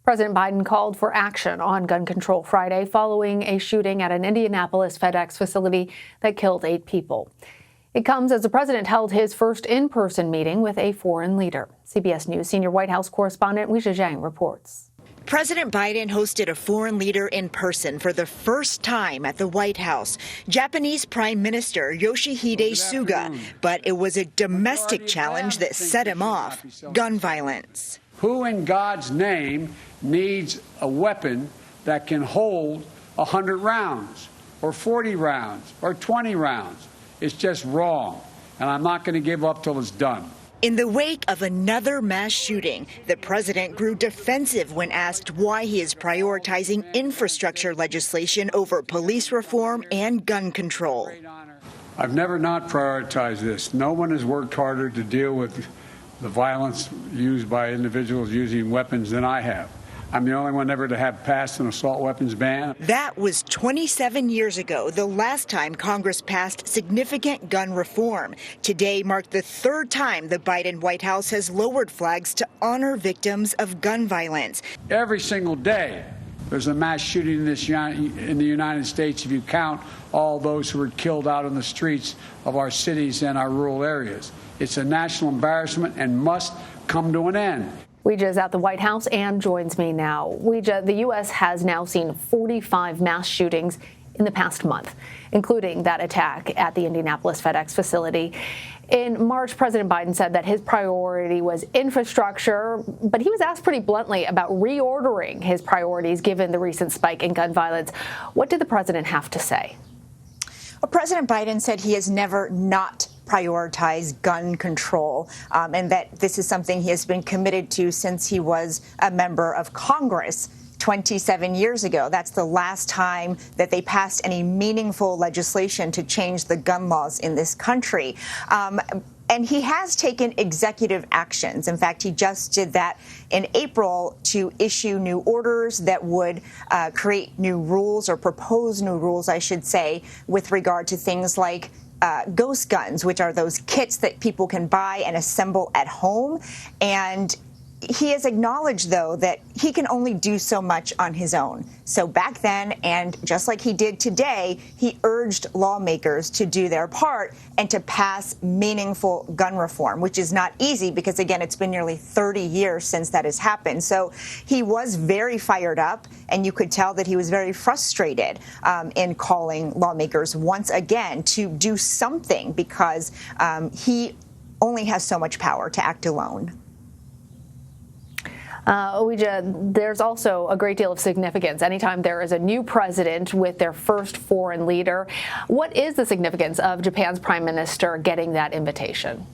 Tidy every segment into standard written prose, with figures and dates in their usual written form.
President Biden called for action on gun control Friday following a shooting at an Indianapolis FedEx facility that killed 8 people. It comes as the president held his first in-person meeting with a foreign leader. CBS News senior White House correspondent Weijia Jiang reports. President Biden hosted a foreign leader in person for the first time at the White House, Japanese Prime Minister Yoshihide Suga. But it was a domestic challenge that set him off: gun violence. Who in God's name needs a weapon that can hold 100 rounds or 40 rounds or 20 rounds? It's just wrong, and I'm not going to give up till it's done. In the wake of another mass shooting, the president grew defensive when asked why he is prioritizing infrastructure legislation over police reform and gun control. I've never not prioritized this. No one has worked harder to deal with the violence used by individuals using weapons than I have. I'm the only one ever to have passed an assault weapons ban. That was 27 years ago, the last time Congress passed significant gun reform. Today marked the third time the Biden White House has lowered flags to honor victims of gun violence. Every single day, there's a mass shooting in the United States if you count all those who were killed out in the streets of our cities and our rural areas. It's a national embarrassment and must come to an end. Weijia is at the White House and joins me now. Weijia, the U.S. has now seen 45 mass shootings in the past month, including that attack at the Indianapolis FedEx facility. In March, President Biden said that his priority was infrastructure, but he was asked pretty bluntly about reordering his priorities given the recent spike in gun violence. What did the president have to say? Well, President Biden said he has never not prioritized gun control, and that this is something he has been committed to since he was a member of Congress 27 years ago. That's the last time that they passed any meaningful legislation to change the gun laws in this country. And he has taken executive actions. In fact, he just did that in April to issue new orders that would create new rules, or propose new rules, I should say, with regard to things like ghost guns, which are those kits that people can buy and assemble at home. And he has acknowledged, though, that he can only do so much on his own. So back then, and just like he did today, he urged lawmakers to do their part and to pass meaningful gun reform, which is not easy because, again, it's been nearly 30 years since that has happened. So he was very fired up, and you could tell that he was very frustrated in calling lawmakers once again to do something, because he only has so much power to act alone. Weijia, there's also a great deal of significance anytime there is a new president with their first foreign leader. What is the significance of Japan's prime minister getting that invitation?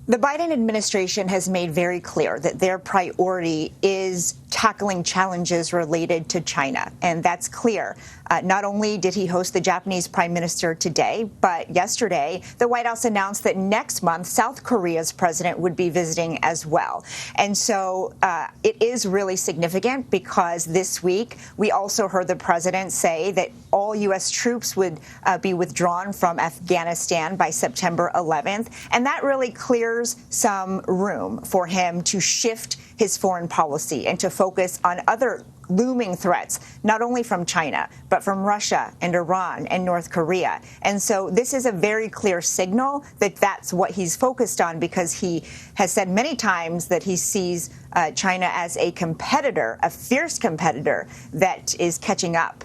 The Biden administration has made very clear that their priority is tackling challenges related to China, and that's clear. Not only did he host the Japanese prime minister today, but yesterday the White House announced that next month South Korea's president would be visiting as well. And so it is really significant, because this week we also heard the president say that all U.S. troops would be withdrawn from Afghanistan by September 11th, and that really clears some room for him to shift his foreign policy and to focus on other looming threats, not only from China, but from Russia and Iran and North Korea. And so this is a very clear signal that that's what he's focused on, because he has said many times that he sees China as a competitor, a fierce competitor that is catching up.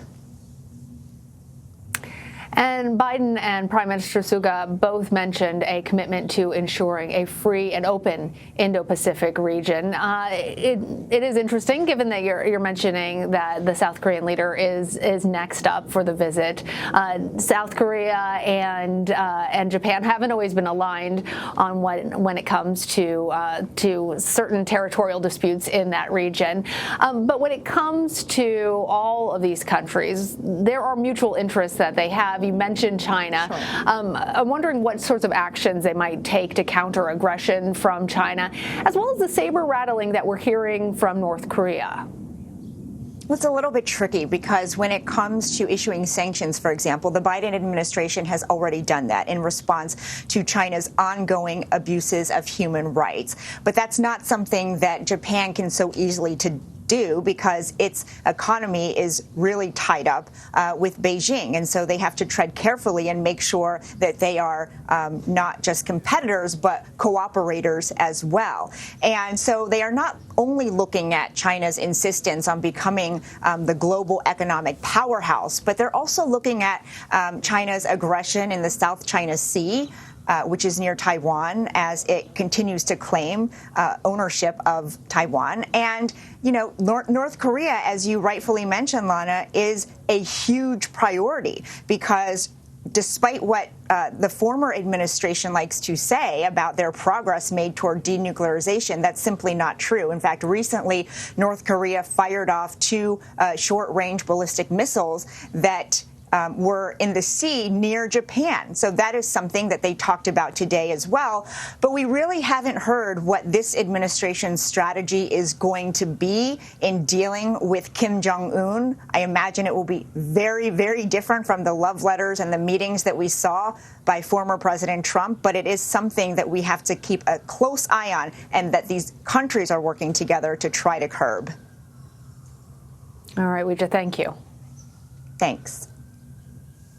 And Biden and Prime Minister Suga both mentioned a commitment to ensuring a free and open Indo-Pacific region. It is interesting, given that you're mentioning that the South Korean leader is next up for the visit. South Korea and Japan haven't always been aligned on when it comes to certain territorial disputes in that region. But when it comes to all of these countries, there are mutual interests that they have. You mentioned China. Sure. I'm wondering what sorts of actions they might take to counter aggression from China, as well as the saber rattling that we're hearing from North Korea. It's a little bit tricky because when it comes to issuing sanctions, for example, the Biden administration has already done that in response to China's ongoing abuses of human rights. But that's not something that Japan can so easily do because its economy is really tied up with Beijing. And so they have to tread carefully and make sure that they are not just competitors, but cooperators as well. And so they are not only looking at China's insistence on becoming the global economic powerhouse, but they're also looking at China's aggression in the South China Sea, which is near Taiwan, as it continues to claim ownership of Taiwan. And, you know, North Korea, as you rightfully mentioned, Lana, is a huge priority because despite what the former administration likes to say about their progress made toward denuclearization, that's simply not true. In fact, recently, North Korea fired off 2 short-range ballistic missiles that were in the sea near Japan. So that is something that they talked about today as well. But we really haven't heard what this administration's strategy is going to be in dealing with Kim Jong-un. I imagine it will be very, very different from the love letters and the meetings that we saw by former President Trump. But it is something that we have to keep a close eye on and that these countries are working together to try to curb. All right, Weijia, thank you. Thanks.